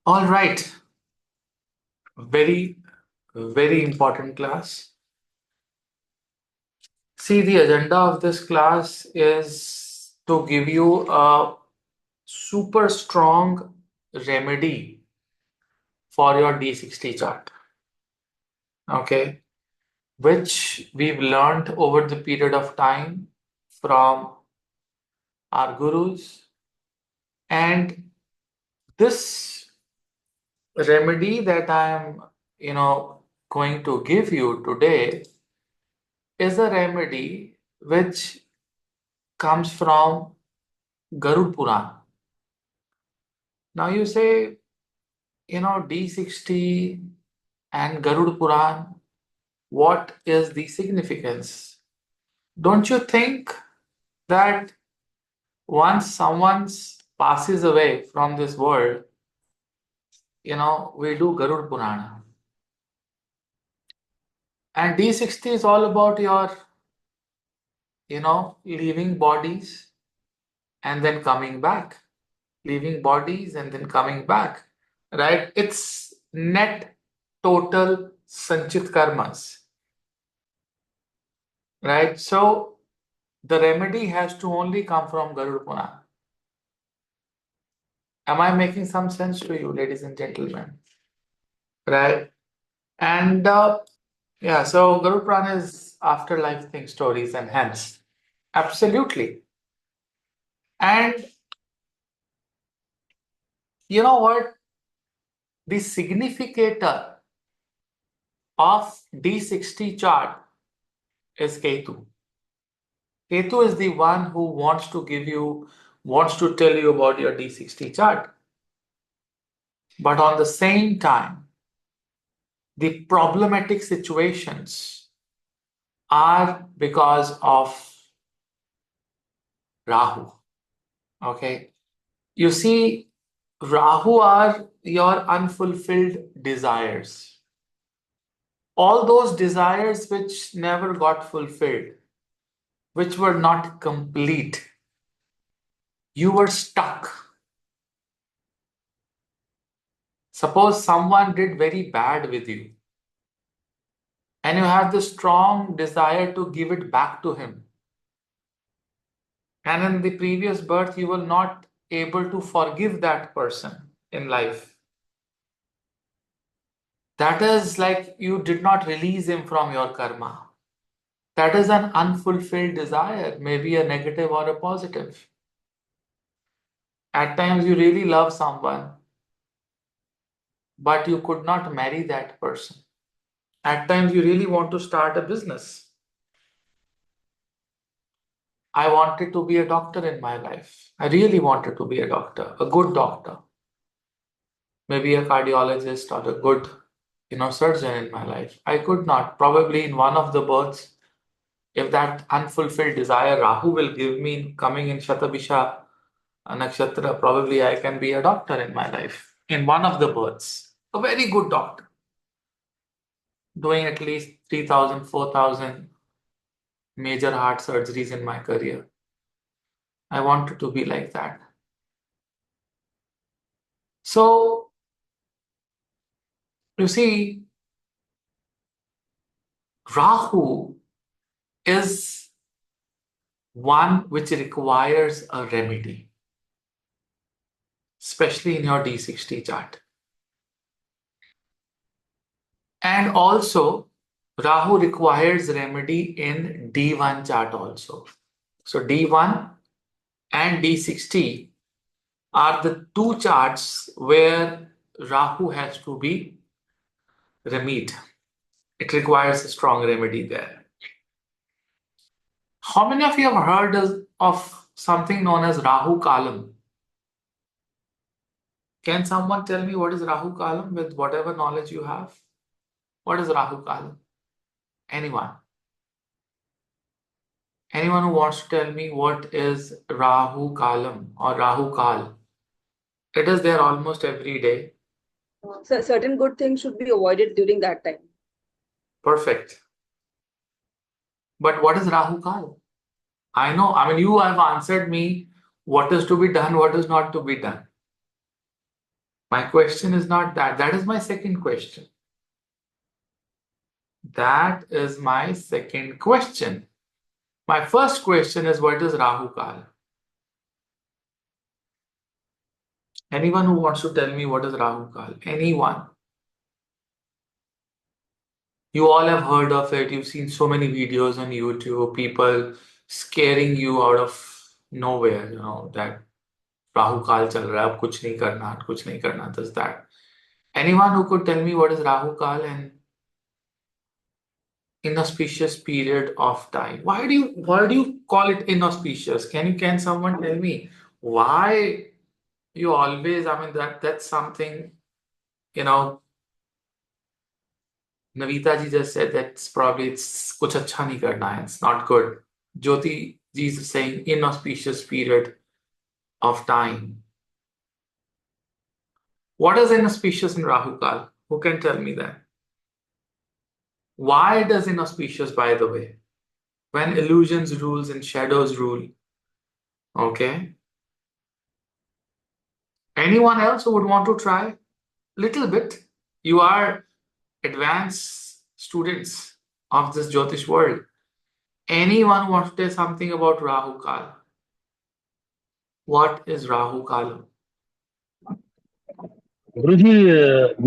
All right. Very, very important class. See, the agenda of this class is to give you a super strong remedy for your D60 chart. Okay. Which we've learned over the period of time from our gurus. And this remedy that I am, going to give you today is a remedy which comes from Garud Puran. Now you say, D60 and Garud Puran, what is the significance? Don't you think that once someone passes away from this world, we do Garud Purana. And D60 is all about your, leaving bodies and then coming back. Leaving bodies and then coming back. Right? It's net total Sanchit karmas. Right? So the remedy has to only come from Garud Purana. Am I making some sense to you, ladies and gentlemen? Right? And yeah, so Garud Purana is afterlife thing stories and hence. Absolutely. And you know what? The significator of D60 chart is Ketu. Ketu is the one who wants to tell you about your D60 chart. But on the same time, the problematic situations are because of Rahu. Okay. You see, Rahu are your unfulfilled desires. All those desires which never got fulfilled, which were not complete. You were stuck. Suppose someone did very bad with you and you have the strong desire to give it back to him. And in the previous birth, you were not able to forgive that person in life. That is like you did not release him from your karma. That is an unfulfilled desire, maybe a negative or a positive. At times you really love someone, but you could not marry that person. At times you really want to start a business. I wanted to be a doctor in my life. I really wanted to be a doctor, a good doctor. Maybe a cardiologist or a good, surgeon in my life. I could not. Probably in one of the births, if that unfulfilled desire Rahu will give me coming in Shatabisha Nakshatra, probably I can be a doctor in my life. In one of the births, a very good doctor, doing at least 3,000, 4,000 major heart surgeries in my career. I wanted to be like that. So, you see, Rahu is one which requires a remedy, especially in your D60 chart. And also, Rahu requires remedy in D1 chart also. So D1 and D60 are the two charts where Rahu has to be remedied. It requires a strong remedy there. How many of you have heard of something known as Rahu Kalam? Can someone tell me what is Rahu Kalam with whatever knowledge you have? What is Rahu Kalam? Anyone? Anyone who wants to tell me what is Rahu Kalam or Rahu Kal? It is there almost every day. So certain good things should be avoided during that time. Perfect. But what is Rahu Kal? I know, you have answered me What is to be done, what is not to be done. My question is not that. That is my second question. That is my second question. My first question is, what is Rahu Kal? Anyone who wants to tell me what is Rahu Kal? Anyone? You all have heard of it. You've seen so many videos on YouTube, people scaring you out of nowhere, that Rahu Kal chal raha hai, ab kuch nahi karna, this, that. Anyone who could tell me what is Rahu Kal and inauspicious period of time? Why do you call it inauspicious? Can someone tell me why you always, I mean, that's something, you know, Navita ji just said that's probably it's kuch acha nahi karna hai, it's not good. Jyoti ji is saying inauspicious period of time. What is inauspicious in Rahu Kal? Who can tell me that? Why does inauspicious, by the way? When illusions rules and shadows rule. Okay. Anyone else who would want to try? Little bit. You are advanced students of this Jyotish world. Anyone wants to say something about Rahu Kal? What is Rahu Kal? Guru ji,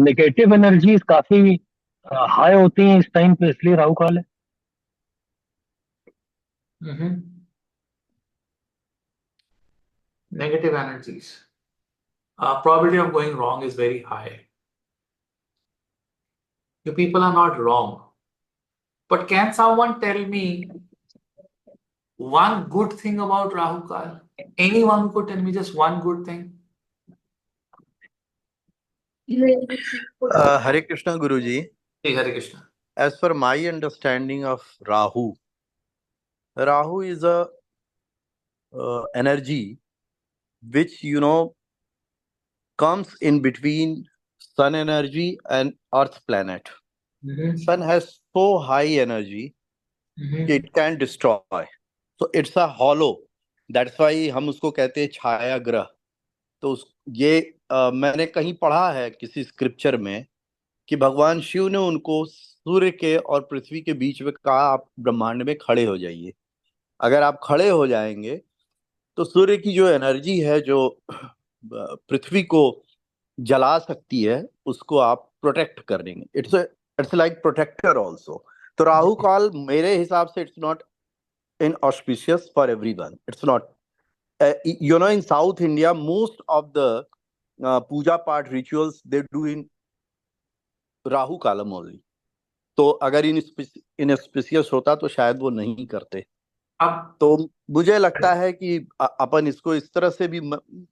negative energies काफी high होती हैं इस time पे, इसलिए राहु काल है। Negative energies. Probability of going wrong is very high. You people are not wrong. But can someone tell me one good thing about Rahu Kal? Anyone who could tell me just one good thing? Hare Krishna Guruji. Hey, Hare Krishna. As per my understanding of Rahu is a energy which comes in between sun energy and earth planet. Sun has so high energy it can destroy, so it's a hollow. That's why हम उसको कहते हैं छाया ग्रह। तो ये मैंने कहीं पढ़ा है किसी स्क्रिप्चर में कि भगवान शिव ने उनको सूर्य के और पृथ्वी के बीच में कहा, आप ब्रह्मांड में खड़े हो जाइए। अगर आप खड़े हो जाएंगे तो सूर्य की जो एनर्जी है जो पृथ्वी को जला सकती है उसको आप प्रोटेक्ट कर देंगे। It's like protector also. तो राहु काल मेरे हिसाब से it's not inauspicious for everyone. It's not. In South India, most of the puja part rituals they do in Rahu Kalam only. तो अगर inauspicious होता तो शायद वो नहीं करते। तो मुझे लगता है कि अपन इसको इस तरह से भी,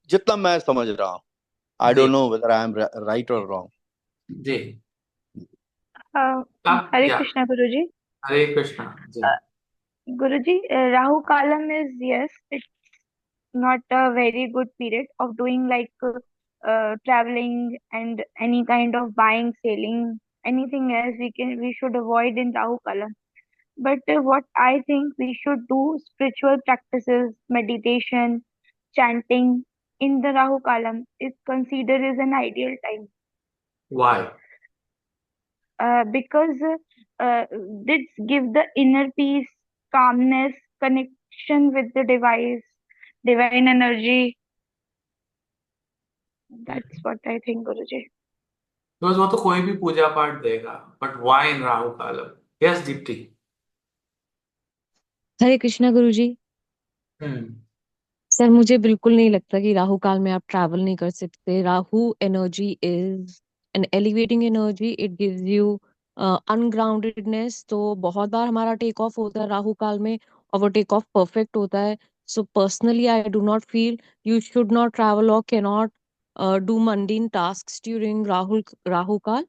जितना मैं समझ रहा हूँ, I don't know whether I am right or wrong. Ji. Hare Krishna Guruji. Hare Krishna. Guruji, Rahu Kalam is, yes, it's not a very good period of doing like traveling and any kind of buying, selling, anything else we should avoid in Rahu Kalam. But what I think we should do spiritual practices, meditation, chanting in the Rahu Kalam is considered as an ideal time. Why? Because this give the inner peace, calmness, connection with the divine energy. That's what I think, Guruji. Because वो तो कोई भी पूजा पाठ देगा, but why in Rahu Kalam? Yes, Deepti. Hare Krishna Guruji. Sir मुझे बिल्कुल नहीं लगता कि राहु काल में आप ट्रैवल नहीं कर सकते। Rahu energy is an elevating energy, it gives you ungroundedness. तो बहुत बार हमारा टेक ऑफ होता है राहु काल में और वो टेक ऑफ परफेक्ट होता है। So personally I do not feel you should not travel और can not do mundane tasks during Rahu Kal.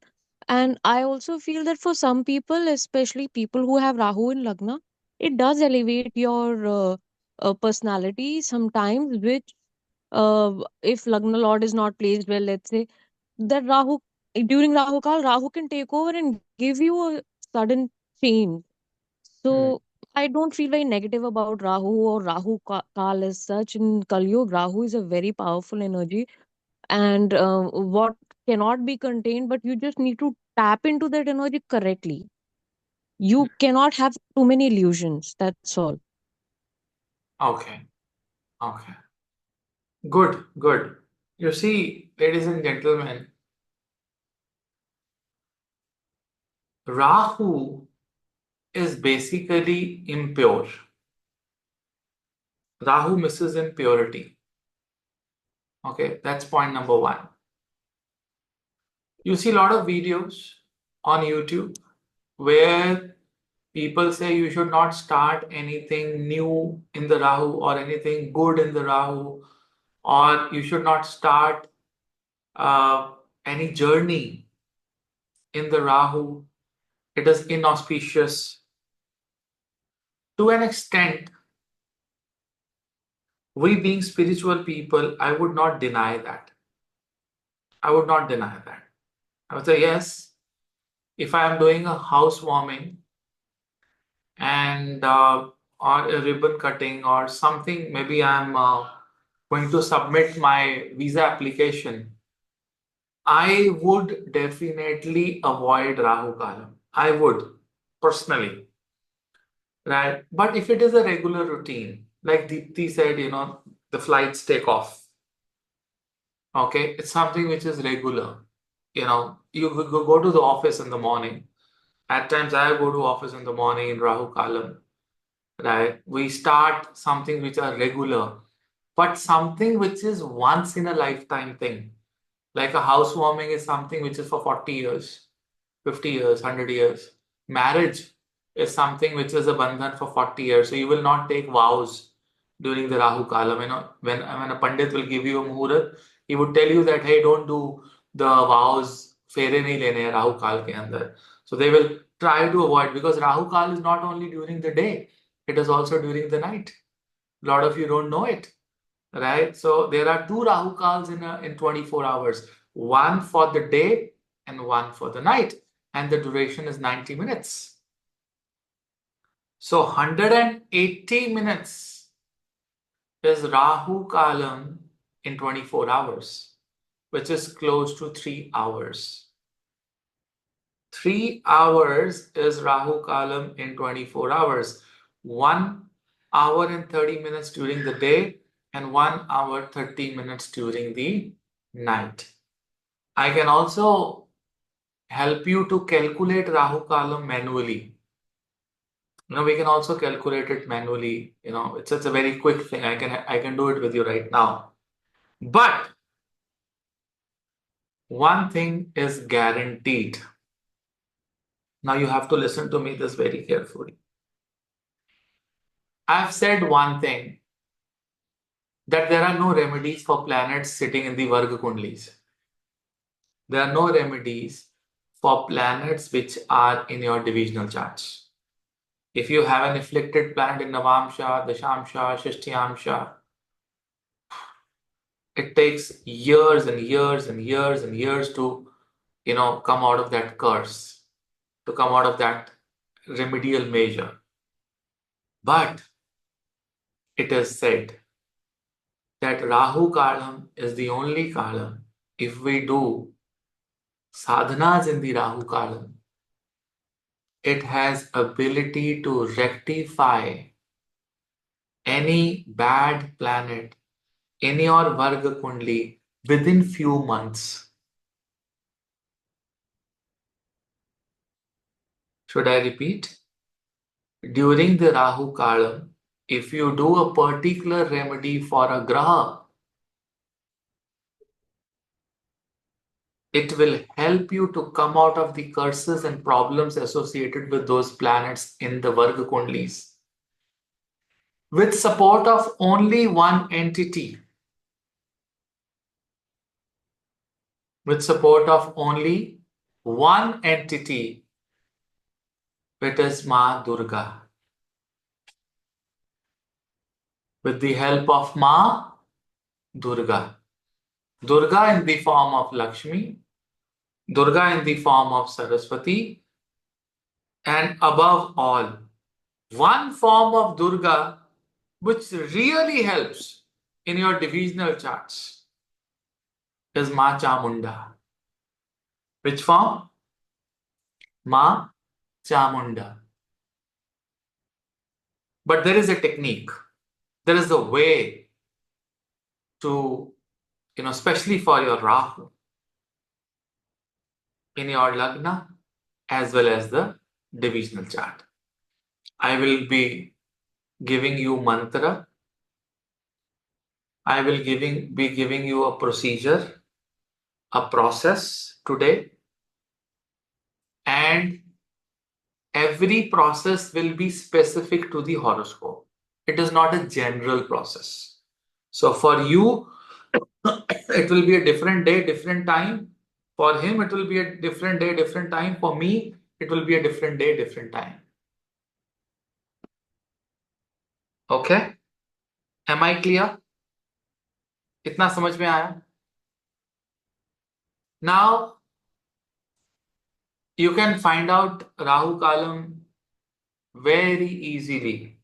And I also feel that for some people, especially people who have Rahu in Lagna, it does elevate your personality sometimes, which if Lagna Lord is not placed well, let's say, that Rahu, during Rahu Kal, Rahu can take over and give you a sudden change. So I don't feel very negative about Rahu or Kal as such. In Kali Yuga, Rahu is a very powerful energy, and what cannot be contained, but you just need to tap into that energy correctly. You cannot have too many illusions. That's all. Okay. Okay. Good. Good. You see, ladies and gentlemen, Rahu is basically impure. Rahu misses in purity. Okay, that's point number one. You see a lot of videos on YouTube where people say you should not start anything new in the Rahu or anything good in the Rahu, or you should not start any journey in the Rahu. It is inauspicious. To an extent, we being spiritual people, I would not deny that. I would not deny that. I would say, yes, if I am doing a housewarming and or a ribbon cutting or something, maybe I'm going to submit my visa application, I would definitely avoid Rahu Kalam. I would personally, right? But if it is a regular routine, like Deepthi said, the flights take off. Okay, it's something which is regular. You go to the office in the morning. At times, I go to office in the morning in Rahu Kalam, right? We start something which are regular, but something which is once in a lifetime thing. Like a housewarming is something which is for 40 years, 50 years, 100 years. Marriage is something which is a bandhan for 40 years. So you will not take vows during the Rahu Kalam. When a Pandit will give you a Muhurat, he would tell you that, hey, don't do the vows, fere nahi lene hai Rahu Kal ke andar. So they will try to avoid, because Rahu Kal is not only during the day, it is also during the night. A lot of you don't know it, right? So there are two Rahu Kals in 24 hours, one for the day and one for the night, and the duration is 90 minutes. So 180 minutes is Rahu Kalam in 24 hours, which is close to 3 hours. 3 hours is Rahu Kalam in 24 hours. 1 hour and 30 minutes during the day and 1 hour 30 minutes during the night. I can also help you to calculate Rahu Kalam manually. We can also calculate it manually. It's a very quick thing. I can do it with you right now. But one thing is guaranteed. Now you have to listen to me this very carefully. I've said one thing, that there are no remedies for planets sitting in the Varga Kundlis. There are no remedies for planets which are in your divisional charts. If you have an afflicted planet in Navamsha, Dashamsha, Shashthyamsha, it takes years and years and years and years to, come out of that curse, to come out of that remedial measure. But it is said that Rahu Kalam is the only Kalam. If we do sadhanas in the Rahu Kalam, it has ability to rectify any bad planet in your Varga Kundli within few months. Should I repeat? During the Rahu Kalam, if you do a particular remedy for a graha, it will help you to come out of the curses and problems associated with those planets in the Varga Kundlis, with support of only one entity. With support of only one entity, which is Ma Durga. With the help of Ma Durga. Durga in the form of Lakshmi, Durga in the form of Saraswati, and above all, One form of Durga which really helps in your divisional charts is Ma Chamunda. Which form? Ma Chamunda. But there is a technique. There is a way to, especially for your Rahu in your Lagna as well as the divisional chart. I will be giving you mantra. I will be giving you a procedure, a process today, and every process will be specific to the horoscope. It is not a general process. So for you, it will be a different day, different time. For him, it will be a different day, different time. For me, it will be a different day, different time. Okay? Am I clear? इतना समझ में आया? Now, you can find out Rahu Kalam very easily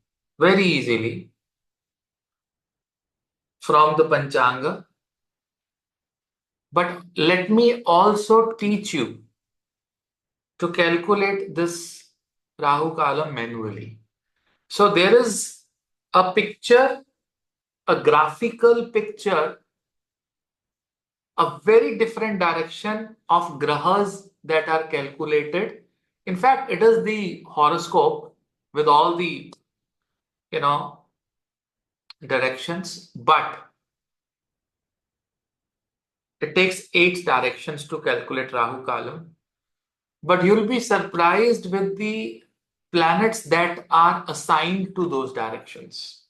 from the Panchanga. But let me also teach you to calculate this Rahu Kalam manually. So there is a picture, a graphical picture, a very different direction of grahas that are calculated. In fact, it is the horoscope with all the, directions, but it takes 8 directions to calculate Rahu Kalam. But you'll be surprised with the planets that are assigned to those directions.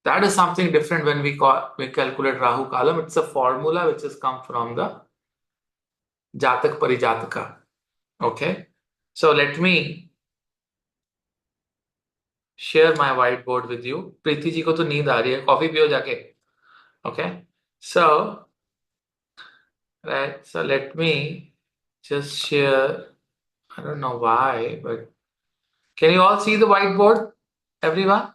That is something different when we calculate Rahu Kalam. It's a formula which has come from the Jatak Parijataka. Okay. So let me share my whiteboard with you. Preeti ji को तो नींद आ रही है, coffee पियो जाके. Okay. So, right. So let me just share. I don't know why, but can you all see the whiteboard? Everyone?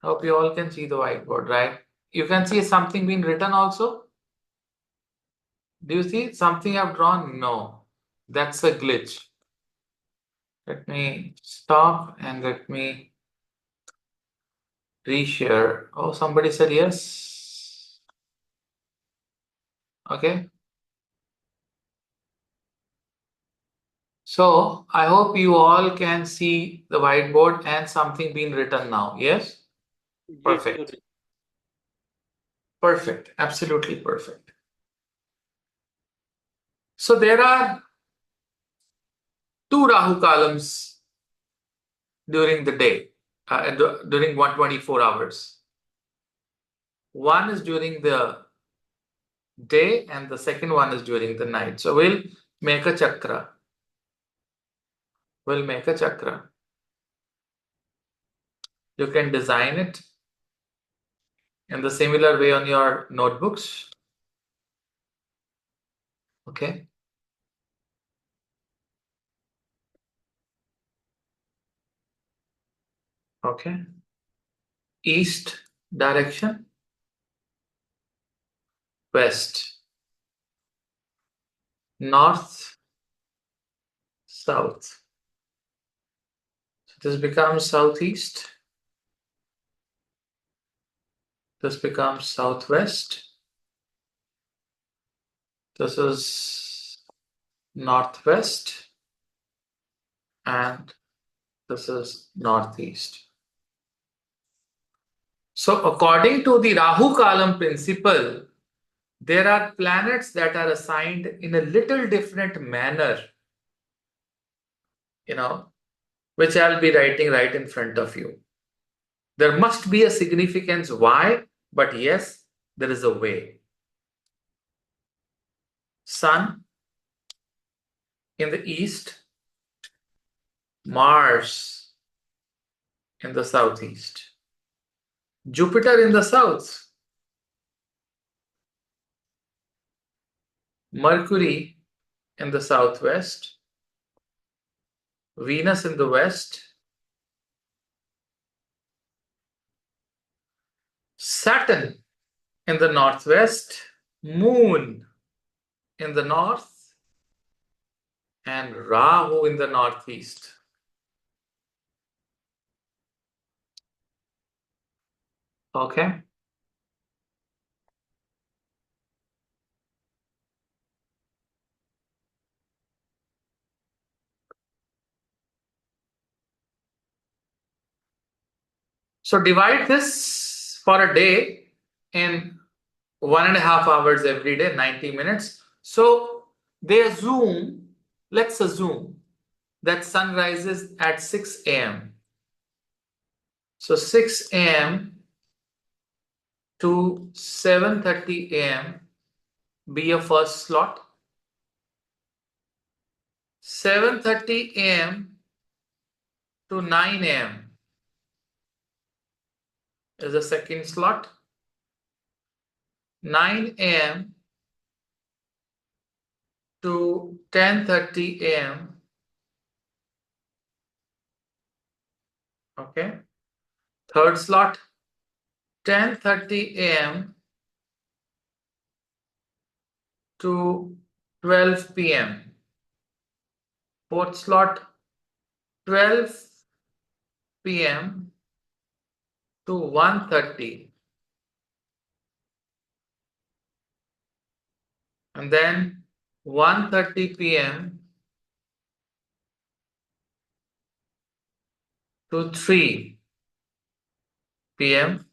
Hope you all can see the whiteboard, right? You can see something being written also. Do you see something I've drawn? No, that's a glitch. Let me stop and let me reshare. Oh, somebody said yes. Okay. So I hope you all can see the whiteboard and something being written now. Yes? Perfect. Perfect. Absolutely perfect. So there are 2 Rahu columns during the day, during 124 hours. One is during the day and the second one is during the night. So we'll make a chakra. We'll make a chakra. You can design it in the similar way on your notebooks. Okay. Okay. East direction, west, north, south. So this becomes southeast. This becomes southwest. This is northwest. And this is northeast. So according to the Rahu Kalam principle, there are planets that are assigned in a little different manner, which I'll be writing right in front of you. There must be a significance why, but yes, there is a way. Sun in the east, Mars in the southeast, Jupiter in the south, Mercury in the southwest, Venus in the west, Saturn in the northwest, Moon in the north, and Rahu in the northeast. Okay. So divide this for a day in 1.5 hours every day, 90 minutes. So let's assume that sun rises at 6 a.m. So 6 a.m. to 7:30 a.m. be your first slot. 7:30 a.m. to 9 a.m. is the second slot. 9 a.m. to 10:30 a.m. Okay. Third slot, 10:30 a.m. to 12 p.m. Fourth slot, 12 p.m. to 1:30. And then 1:30 p.m. to 3 p.m.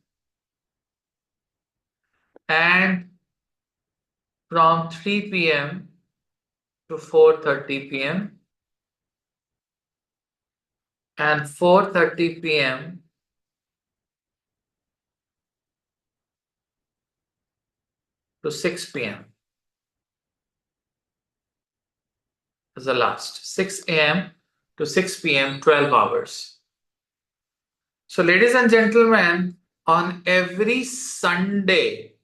and from 3 p.m. to 4:30 p.m. and 4:30 p.m. to 6 p.m. is the last. 6 a.m. to 6 p.m., 12 hours. So, ladies and gentlemen, on every Sunday,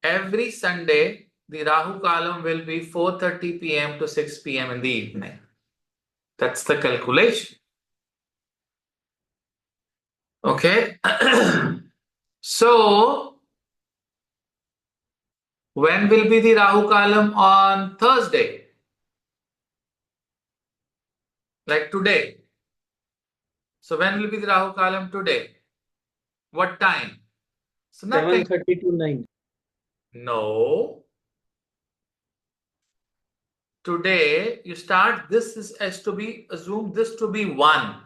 the Rahu column will be 4:30 p.m. to 6 p.m. in the evening. That's the calculation. Okay. So, when will be the Rahu column on Thursday? Like today. So, when will be the Rahu column today? What time? So, nothing. 7:30 to 9. No. Today, you start, this is has to be, assume this to be 1.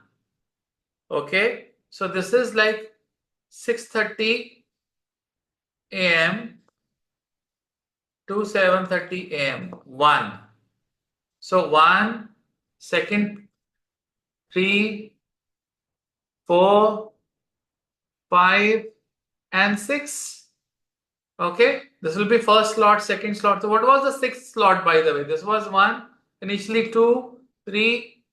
Okay. So, this is like 6:30 a.m. to 7:30 a.m. 1. So 1, second, 3, 4, 5, and 6. Okay, this will be first slot, second slot. So what was the sixth slot, by the way? This was 1, initially 2, 3,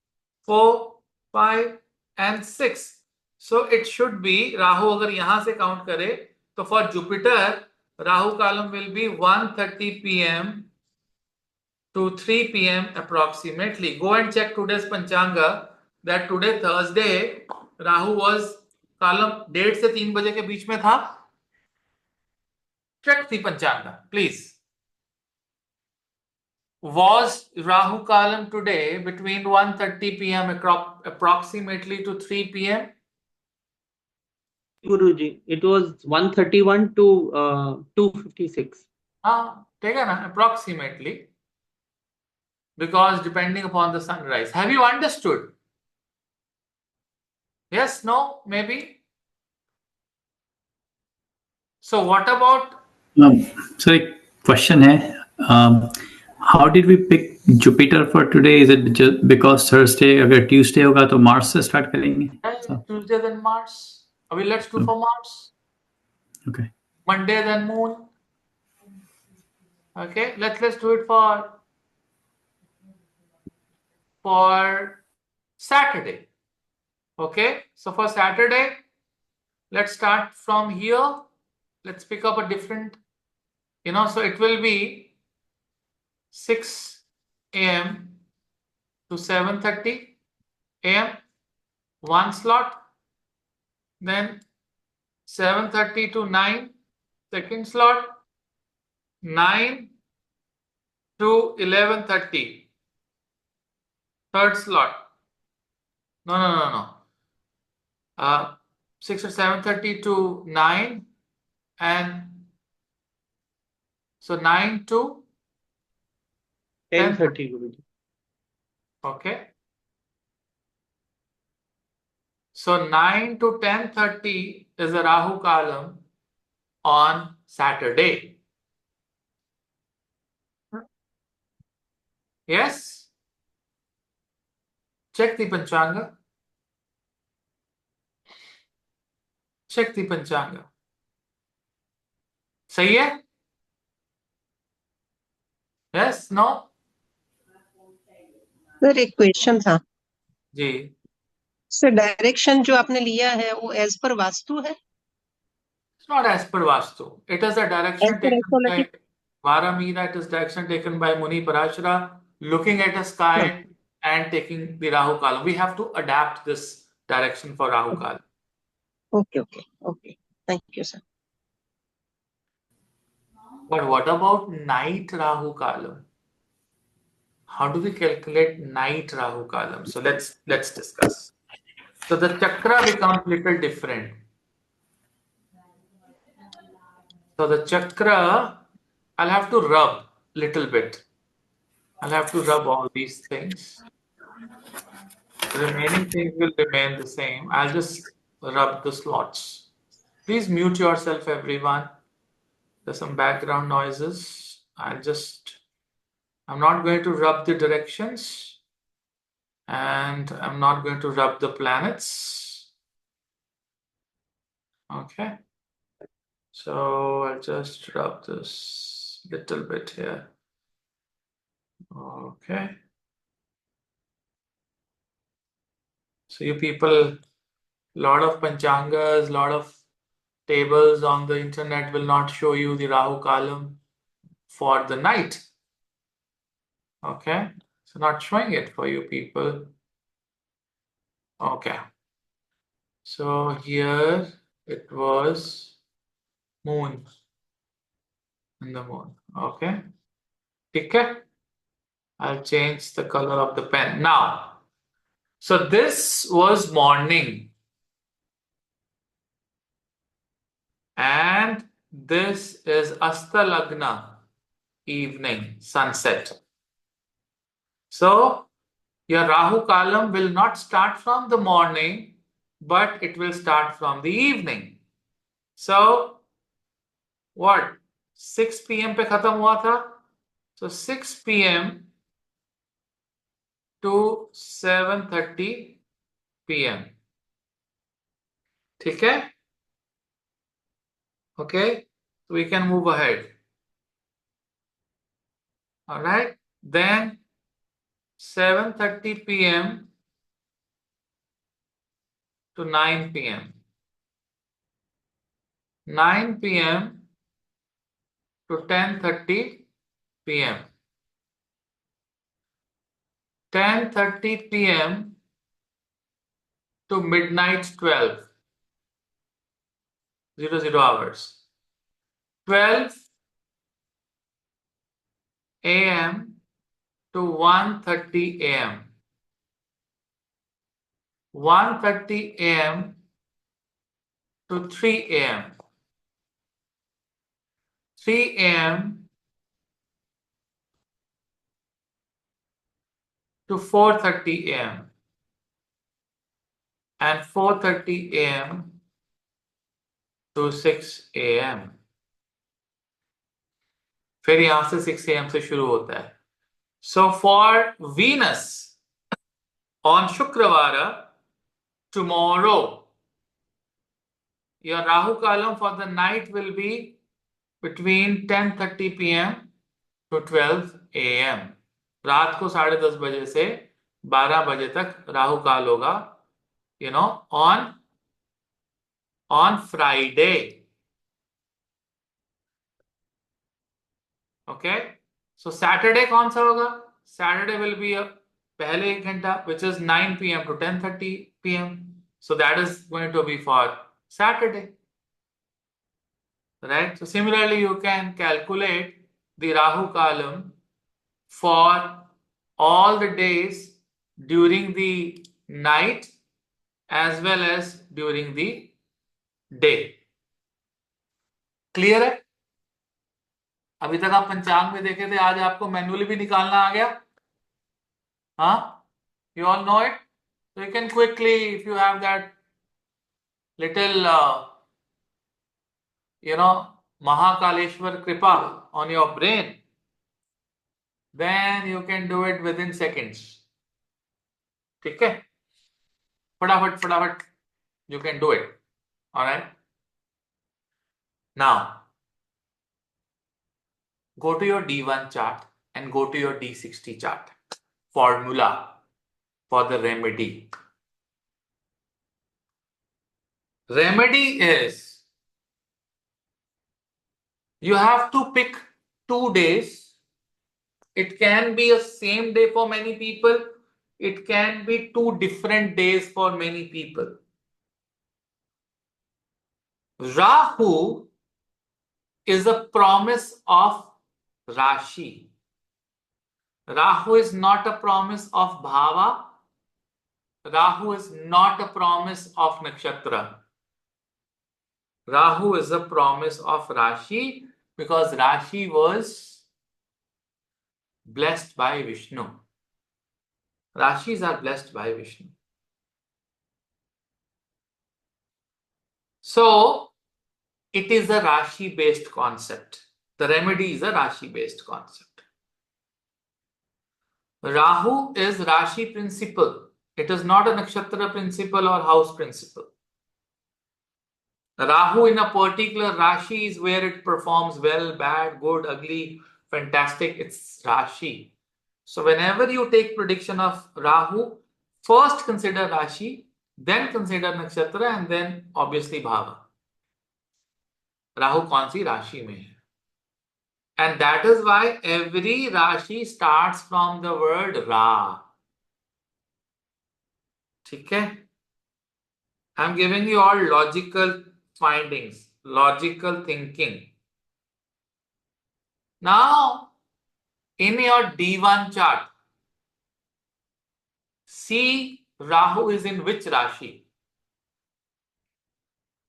4, 5, and 6. So it should be, Rahu अगर यहाँ से count करे, तो for Jupiter, Rahu column will be 1:30 p.m. to 3 p.m. approximately. Go and check today's Panchanga that today Thursday Rahu was column 1:30 से 3 बजे के बीच में था. Check the Panchanga, please. Was Rahu column today between 1:30 p.m. approximately to 3 p.m.? Guruji, it was 1:31 to 2:56. Take it approximately. Because depending upon the sunrise. Have you understood? Yes, no, maybe? So what about... Sorry, question है. How did we pick Jupiter for today? Is it just because Thursday, अगर Tuesday होगा तो Mars से start करेंगे? Tuesday then Mars. Let's do for Mars. Okay. Monday then Moon. Okay, let's do it for Saturday. Okay, so for Saturday, let's start from here. Let's pick up a different, so it will be 6 a.m. to 7:30 a.m. one slot, then 7:30 to 9 second slot, 9 to 11:30 third slot. No. 6 or 7:30 to 9, and so 9 to 10:30, Guruji. okay. So 9 to 10:30 is a Rahu Kalam on Saturday. Yes? Check the Panchanga. Check the Panchanga. सही है? Yes? No? Sir एक question था जी. Sir, direction जो आपने लिया है वो as per vastu है? It's not as per Vastu. It is a direction as per taken astrology? by Varamira. It is direction taken by Muni Parashara, looking at a sky and taking the Rahu Kalam. We have to adapt this direction for Rahu Kalam. Okay, thank you sir. But what about night Rahu Kalam? How do we calculate night Rahu Kalam? So let's discuss. So the chakra becomes little different. So the chakra, I'll have to rub little bit. I'll have to rub all these things. The remaining things will remain the same. I'll just rub the slots. Please mute yourself, everyone. There's some background noises. I'm not going to rub the directions, and I'm not going to rub the planets. Okay. So I'll just rub this little bit here. Okay. So you people, lot of panchangas, lot of tables on the internet will not show you the Rahu Kalam for the night. Okay. So not showing it for you people. Okay. So here it was moon. In the moon. Okay. Okay. I'll change the color of the pen. Now, so this was morning. And this is Astalagna, evening, sunset. So your Rahu Kalam will not start from the morning, but it will start from the evening. So what? 6 p.m. पे खत्म हुआ था. So 6 p.m. to 7:30 p.m. ठीक है? Okay, so we can move ahead. All right, then 7:30 p.m. to 9 p.m. 9 p.m. to 10:30 p.m. 10:30 p.m. to midnight 12, 00 hours. 12 a.m. to 1:30 a.m. 1:30 a.m. to 3 a.m. 3 a.m. to 4:30 a.m. and 4:30 a.m. to 6 a.m. फिर यहां से 6 a.m. से शुरू होता है. So for Venus on Shukravara, tomorrow, your Rahu Kalam for the night will be between 10:30 p.m. to 12 a.m. रात को 10:30 बजे से 12 बजे तक राहु काल होगा, on Friday. Okay, so Saturday कौन सा होगा? Saturday will be a पहले 1 घंटा, which is 9 p.m. to 10:30 p.m. So that is going to be for Saturday. Right? So similarly, you can calculate the Rahu column for all the days during the night as well as during the day. Clear है? अभी तक आप पंचांग में देखे थे, आज आपको मैनुअली भी निकालना आ गया? हाँ? You all know it? So you can quickly, if you have that little, Mahakaleshwar Kripa on your brain, then you can do it within seconds. ठीक है? फटाफट you can do it. All right? Now, go to your D1 chart and go to your D60 chart. Formula for the remedy. Remedy is, you have to pick 2 days. It can be a same day for many people. It can be 2 different days for many people. Rahu is a promise of Rashi. Rahu is not a promise of Bhava. Rahu is not a promise of Nakshatra. Rahu is a promise of Rashi because Rashi was blessed by Vishnu. Rashis are blessed by Vishnu. So, it is a Rashi based concept. The remedy is a Rashi based concept. Rahu is Rashi principle. It is not a Nakshatra principle or house principle. Rahu in a particular Rashi is where it performs well, bad, good, ugly, fantastic. It's Rashi. So whenever you take prediction of Rahu, first consider Rashi, then consider Nakshatra, and then obviously Bhava. Rahu kaun si Rashi mein hai. And that is why every Rashi starts from the word Ra. ठीक है? I'm giving you all logical findings, logical thinking. Now, in your D1 chart, see Rahu is in which Rashi.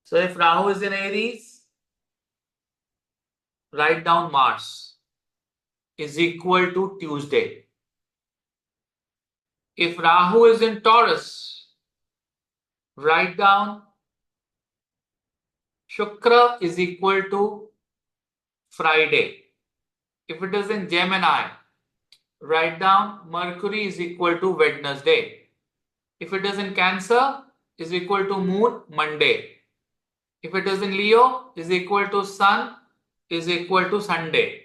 So if Rahu is in Aries, write down Mars is equal to Tuesday. If Rahu is in Taurus, write down Shukra is equal to Friday. If it is in Gemini, write down Mercury is equal to Wednesday. If it is in Cancer, is equal to Moon, Monday. If it is in Leo, is equal to Sun, is equal to Sunday.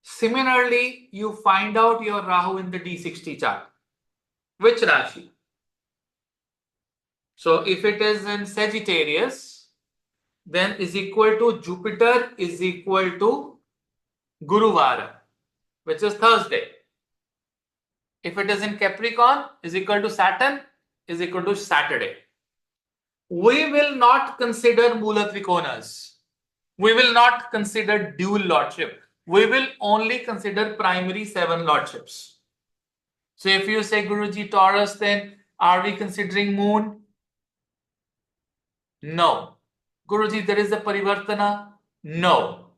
Similarly, you find out your Rahu in the D60 chart. Which Rashi? So if it is in Sagittarius, then is equal to Jupiter is equal to Guruvara, which is Thursday. If it is in Capricorn, is equal to Saturn, is equal to Saturday. We will not consider Mula Trikonas. We will not consider dual lordship. We will only consider primary 7 lordships. So if you say Guruji Taurus, then are we considering Moon? No. Guruji, there is a Parivartana? No.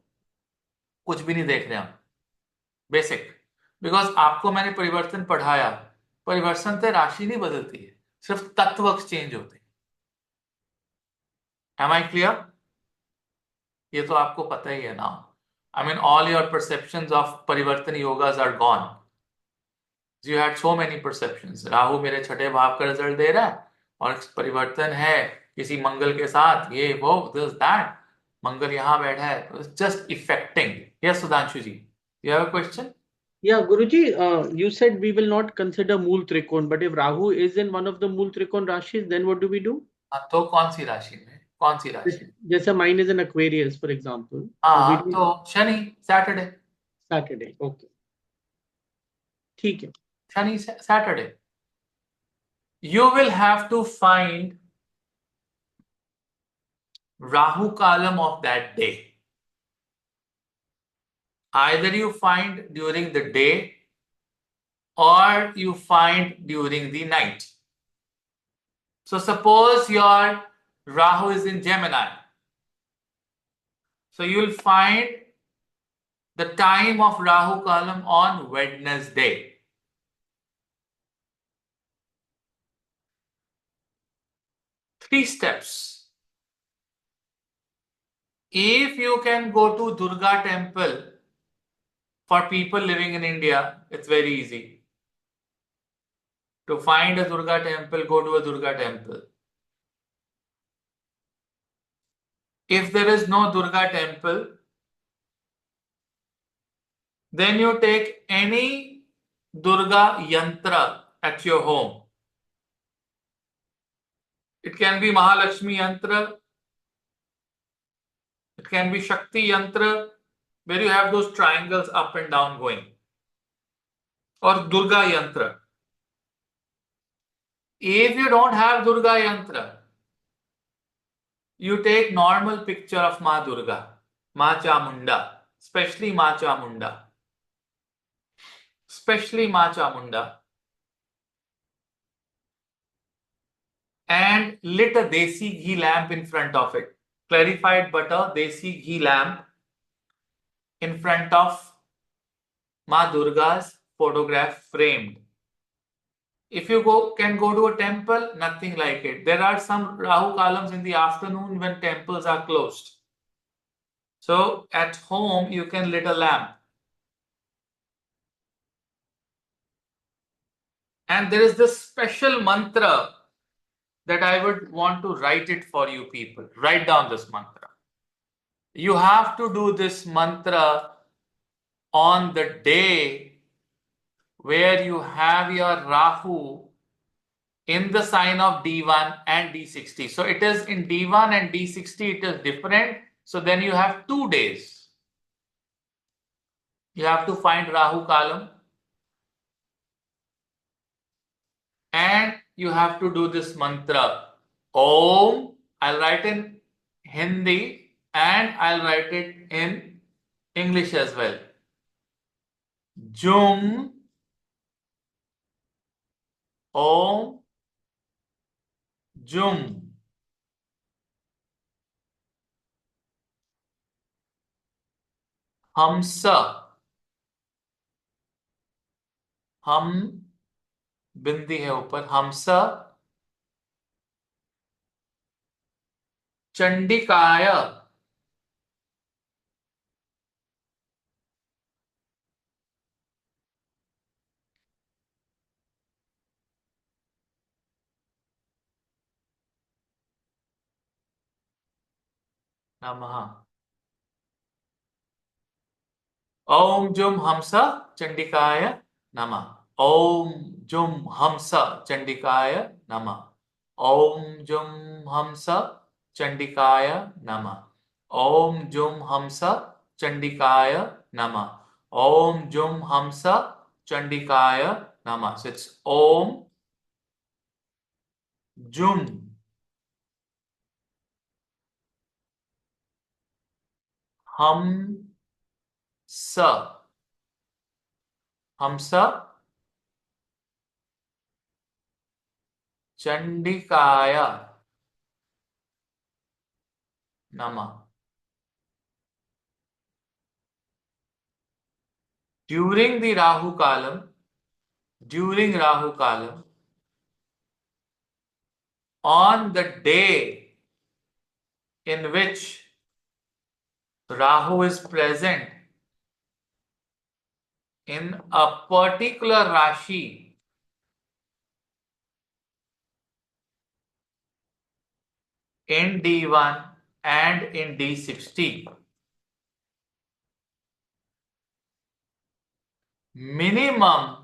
कुछ भी नहीं देख रहे हम. Basic. Because आपको मैंने परिवर्तन पढ़ाया. परिवर्तन से राशि नहीं बदलती है. सिर्फ तत्व एक्सचेंज होते हैं. Am I clear? ये तो आपको पता ही है ना. I mean, all your perceptions of परिवर्तन yogas are gone. You had so many perceptions. Rahu मेरे छठे भाव का रिजल्ट दे रहा है और परिवर्तन है किसी मंगल के साथ, ये वो, this that. मंगल यहाँ बैठा है. It's just affecting. Yes, Sudhanshu ji. You have a question? Yeah, Guruji, you said we will not consider Mool Trikon, but if Rahu is in one of the Mool Trikon Rashis, then what do we do? तो कौन सी राशि में? कौन सी राशि? जैसे mine is an Aquarius, for example. हाँ, तो Shani, Saturday. Saturday. Okay. ठीक है. Shani Saturday. You will have to find Rahu Kalam of that day. Either you find during the day or you find during the night. So suppose your Rahu is in Gemini. So you will find the time of Rahu Kalam on Wednesday. Three steps. If you can go to Durga temple, for people living in India, it's very easy. To find a Durga temple, go to a Durga temple. If there is no Durga temple, then you take any Durga yantra at your home. It can be Mahalakshmi yantra, it can be Shakti yantra, where you have those triangles up and down going, or Durga yantra. If you don't have Durga yantra, you take normal picture of Ma Durga, Ma Chamunda, especially Ma Chamunda. Especially Ma Chamunda, and lit a desi ghee lamp in front of it. Clarified butter, desi ghee lamp in front of Ma Durga's photograph framed. If you can go to a temple, nothing like it. There are some Rahu Kalams in the afternoon when temples are closed. So at home, you can lit a lamp. And there is this special mantra that I would want to write it for you people. Write down this mantra. You have to do this mantra on the day where you have your Rahu in the sign of D1 and D60. So it is in D1 and D60, it is different. So then you have 2 days. You have to find Rahu Kalam and you have to do this mantra. Om, I'll write in Hindi and I'll write it in English as well. Jum, Om, Jum. Hamsa, हम बिंदी है ऊपर, हमसा चंडिकाय नमः। ओम जुम हमसा चंडिकाय नमः। ओम जुम हमसा चंडिकाय नमः। ओम जुम हमसा चंडिकाय नमः। ओम जुम हमसा चंडिकाय नमः। ओम जुम हमसा चंडिकाय नमः। So it's Om Jum Hamsa Hamsa Chandikaya Nama. During Rahu Kalam, on the day in which Rahu is present in a particular Rashi, in D1 and in D60, minimum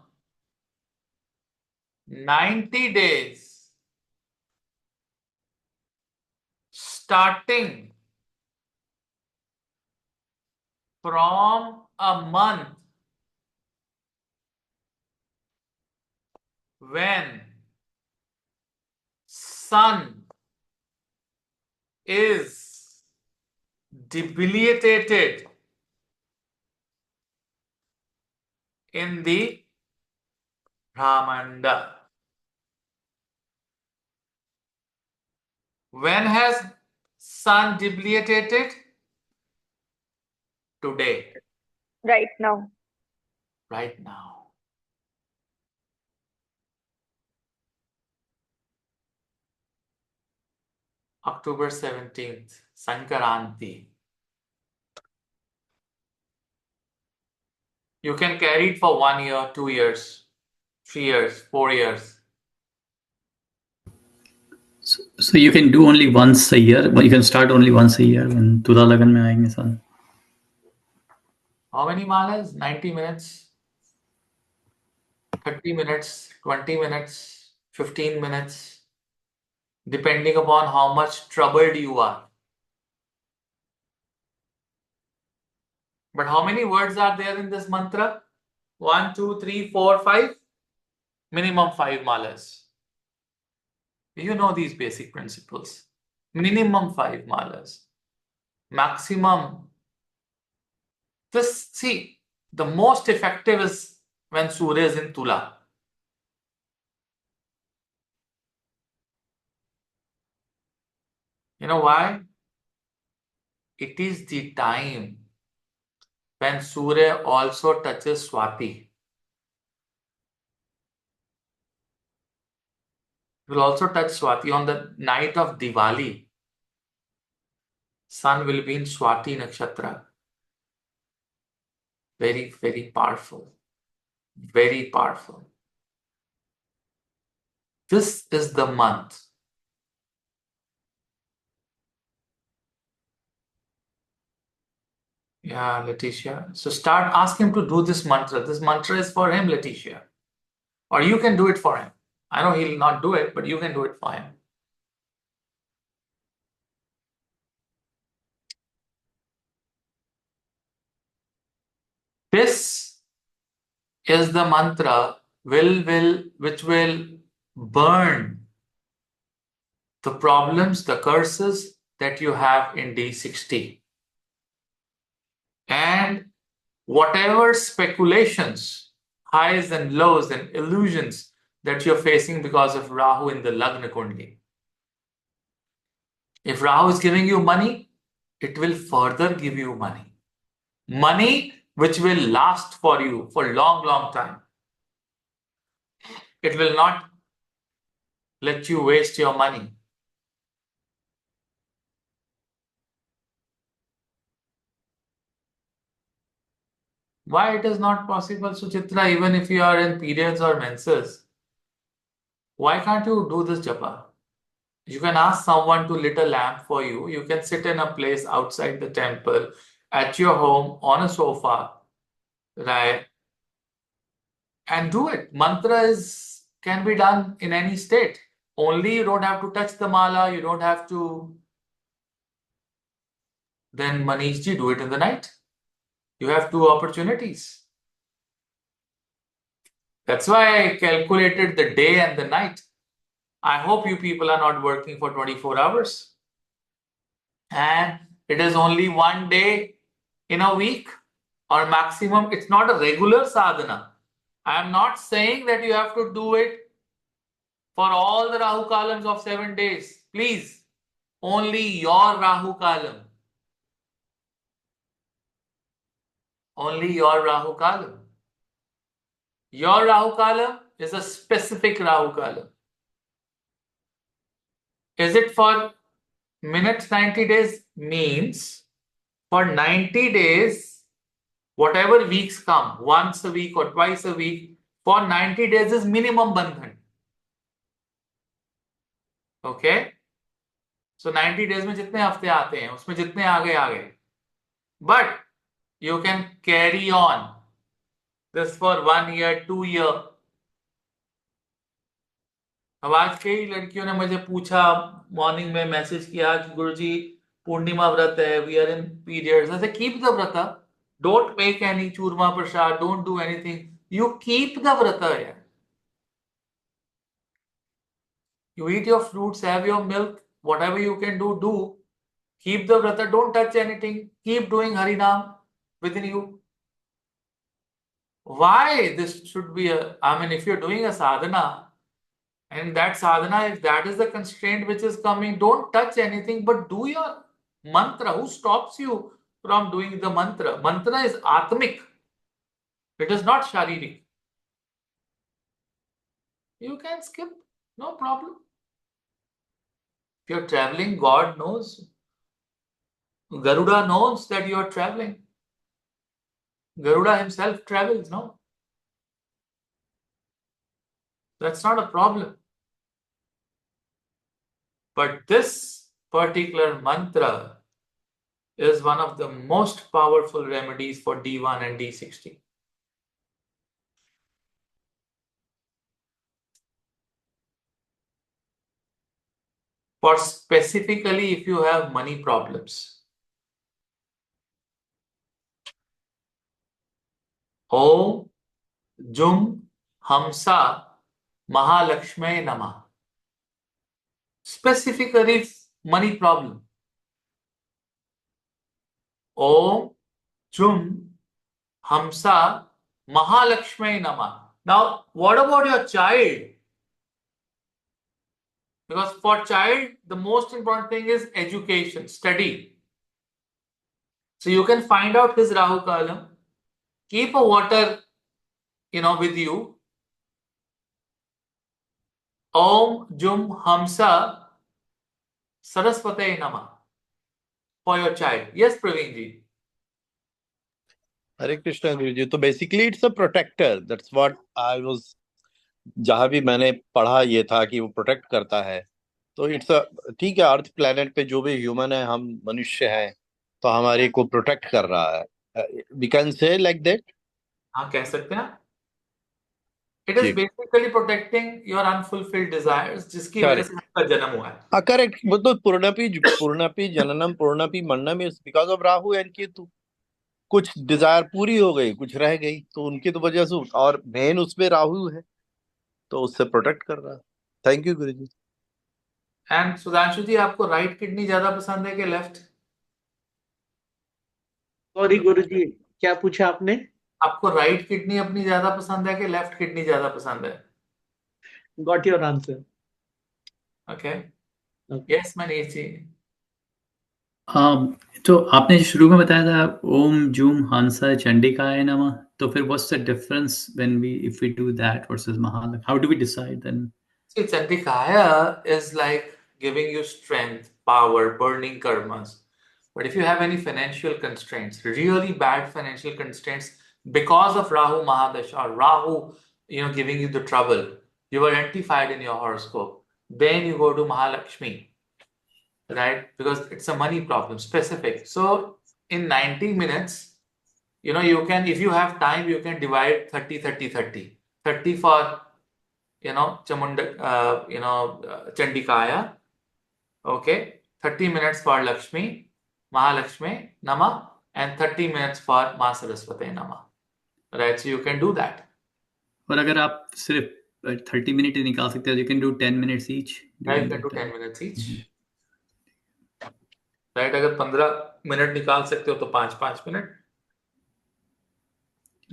90 days starting from a month when sun is debilitated in the Brahmanda. When has sun debilitated? Today, Right now. right now. October 17th, Sankaranti. You can carry it for 1 year, 2 years, 3 years, 4 years. So you can do only once a year. You can start only once a year when Tula Lagan में आएंगे sun. How many malas? 90 minutes, 30 minutes, 20 minutes, 15 minutes, depending upon how much troubled you are. But how many words are there in this mantra? 1, 2, 3, 4, 5? Minimum 5 malas. You know these basic principles. Minimum 5 malas. Maximum. See, the most effective is when Surya is in Tula. You know why? It is the time when Surya also touches Swati. It will also touch Swati on the night of Diwali. Sun will be in Swati Nakshatra. Very, very powerful. Very powerful. This is the month. Yeah, Letitia. So start, ask him to do this mantra. This mantra is for him, Letitia. Or you can do it for him. I know he'll not do it, but you can do it for him. This is the mantra which will burn the problems, the curses that you have in D60. And whatever speculations, highs and lows and illusions that you're facing because of Rahu in the Lagna Kundi. If Rahu is giving you money, it will further give you money. Money which will last for you for long, long time. It will not let you waste your money. Why it is not possible, Suchitra, even if you are in periods or menses? Why can't you do this japa? You can ask someone to lit a lamp for you. You can sit in a place outside the temple, at your home, on a sofa, right? And do it. Mantra can be done in any state. Only you don't have to touch the mala, you don't have to. Then Manishji, do it in the night. You have 2 opportunities. That's why I calculated the day and the night. I hope you people are not working for 24 hours. And it is only 1 day in a week or maximum. It's not a regular sadhana. I am not saying that you have to do it for all the Rahu Kalams of 7 days. Please, only your Rahu Kalam. Only your Rahu Kalam. Your Rahu Kalam is a specific Rahu Kalam. Is it for minutes 90 days? Means for 90 days, whatever weeks come, once a week or twice a week, for 90 days is minimum bandhan. Okay? So 90 days में जितने हफ्ते आते हैं, उसमें जितने आगे आगे. But you can carry on this for 1 year, 2 year. अब आज कई लड़कियों ने मुझे पूछा, मॉर्निंग में मैसेज किया कि गुरुजी पूर्णिमा व्रत है, we are in periods. I say keep the vrata, Don't make any churma prasad, don't do anything. You keep the vrata. Yeah. You eat your fruits, have your milk, whatever you can do, do. Keep the vrata, don't touch anything. Keep doing Harinam within you. Why this should be if you're doing a sadhana, and that sadhana, if that is the constraint which is coming, don't touch anything, but do your mantra. Who stops you from doing the mantra? Mantra is atmic. It is not sharirik. You can skip, no problem. If you're traveling, God knows. Garuda knows that you are traveling. Garuda himself travels, no? That's not a problem. But this particular mantra is one of the most powerful remedies for D1 and D60. For specifically if you have money problems. Om Jum Hamsa Mahalakshmi Namah. Specifically money problem. Om Jum Hamsa Mahalakshmi Namah. Now, what about your child? Because for child, the most important thing is education, study. So you can find out his Rahu Kalam. Keep a water, with you. Om Jum Hamsa Saraswate Namah. For your child. Yes, Praveen ji. Hare Krishna Guruji. So basically it's a protector. That's what I was, जहां भी मैंने पढ़ा ये था कि वो protect करता है. तो इट्स अ ठीक है, अर्थ प्लेनेट पे जो भी ह्यूमन है, हम मनुष्य हैं, तो हमारे को प्रोटेक्ट कर रहा है. We can say like that. हाँ, कह सकते हैं. It is basically protecting your unfulfilled desires, जिसकी वजह से आपका जन्म हुआ है. हाँ, करेक्ट. वो तो पूर्णपी जननम पूर्णपी मन्नम is because of Rahu and Ketu. कुछ डिजायर पूरी हो गई, कुछ रह गई, तो उनकी तो वजह से, और मेन उसमें राहु है, तो उससे प्रोटेक्ट कर रहा है. Thank you Guruji. And Sudhanshu ji, आपको राइट किडनी ज्यादा पसंद है कि लेफ्ट? सॉरी गुरुजी, क्या पूछा आपने? आपको राइट किडनी अपनी ज्यादा पसंद है कि लेफ्ट किडनी ज्यादा पसंद है? Got your answer. Okay. Yes Manish ji. तो आपने शुरू में बताया था ओम जूम हंसा चंडिकाय नमः, तो फिर what's the difference when we if we do that versus Mahalakshmi? How do we decide then? See, Chandikaya is like giving you strength, power, burning karmas. But if you have any financial constraints, really bad financial constraints because of Rahu Mahadash or Rahu, giving you the trouble, you were identified in your horoscope, then you go to Mahalakshmi, right? Because it's a money problem, specific. So in 90 minutes, you can, if you have time, you can divide 30, 30, 30. 30 for Chamunda, Chandikaya. Okay. 30 minutes for Lakshmi, Mahalakshmi, Nama, and 30 minutes for Ma Saraswati Nama. Right. So you can do that. और अगर आप सिर्फ 30 minute ही निकाल सकते हो, you can do 10 minutes each. Right. You can do 10 minutes each. Right. अगर 15 minute निकाल सकते हो तो 5-5 minute.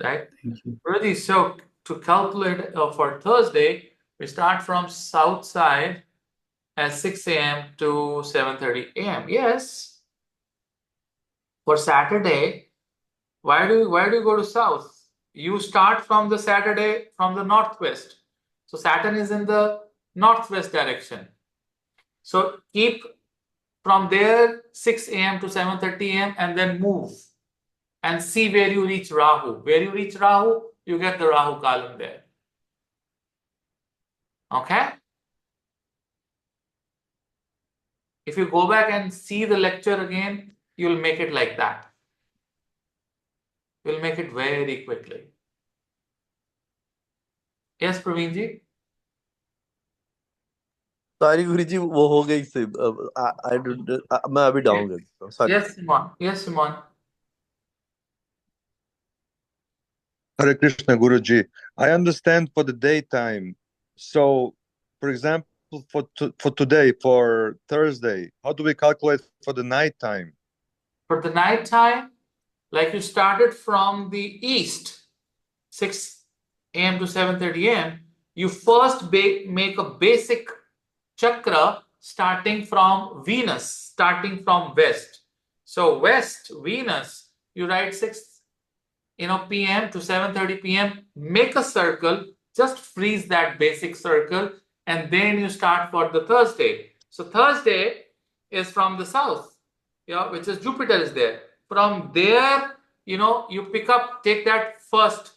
Right. Really, so to calculate for Thursday, we start from south side at 6 a.m. to 7:30 a.m. Yes. For Saturday, why do you go to south? You start from the Saturday from the northwest. So Saturn is in the northwest direction. So keep from there 6 a.m. to 7:30 a.m. and then move and see where you reach Rahu. Where you reach Rahu, you get the Rahu column there. Okay? If you go back and see the lecture again, you'll make it like that. You'll make it very quickly. Yes, Praveen ji? सारी गुरुजी वो हो गई से मैं अभी down कर. Yes, Simon. Yes, Simon. Hare Krishna, Guruji. I understand for the daytime. So, for example, for today, for Thursday, how do we calculate for the nighttime? For the night time, like you started from the east, 6 a.m. to 7:30 a.m., you first make a basic chakra starting from Venus, starting from west. So west, Venus, you write 6 p.m. to 7:30 p.m. Make a circle, just freeze that basic circle, and then you start for the Thursday. So Thursday is from the south, which is Jupiter is there. From there, you take that first,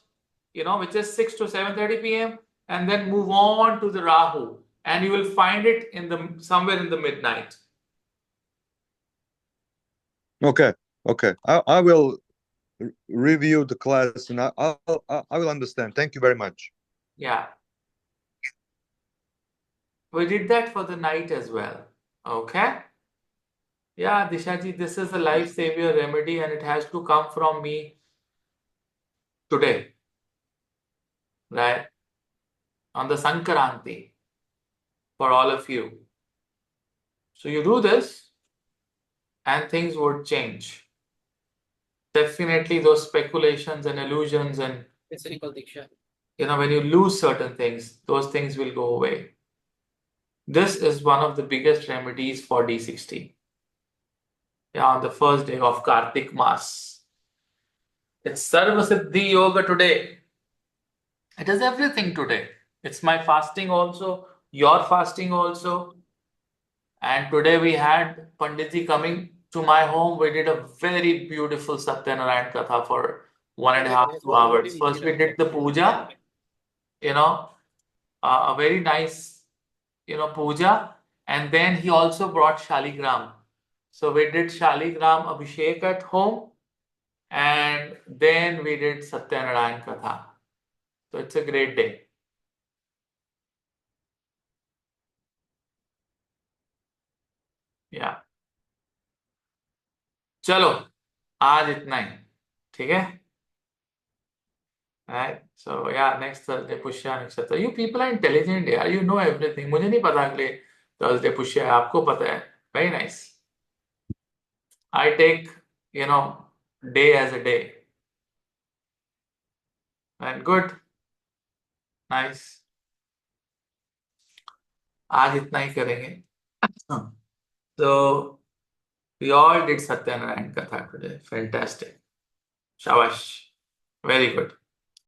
which is 6 to 7:30 p.m. and then move on to the Rahu, and you will find it somewhere in the midnight. Okay. I will review the class and I will understand. Thank you very much. Yeah. We did that for the night as well. Okay. Yeah, Dishaji, this is a life savior remedy and it has to come from me today, right? On the Sankaranti for all of you. So you do this and things would change. Definitely those speculations and illusions and when you lose certain things, those things will go away. This is one of the biggest remedies for D60. Yeah, on the first day of Kartik Mass. It's Sarva Siddhi Yoga today. It is everything today. It's my fasting also, your fasting also. And today we had Panditji coming to my home. We did a very beautiful Satyanarayan Katha for 1.5 to 2 hours. First we did the puja, a very nice, puja. And then he also brought Shaligram. So we did Shaligram Abhishek at home. And then we did Satyanarayan Katha. So it's a great day. Yeah. चलो आज इतना ही ठीक है. Right. So yeah, next Thursday Pushya Nakshatra. You people are intelligent, yeah. You know everything. मुझे नहीं पता अगले Thursday Pushya है, आपको पता है. Very nice. I take, day as a day. And good. Nice. आज इतना ही करेंगे. So we all did Satyanarayan Katha today. Fantastic. Shabash. Very good.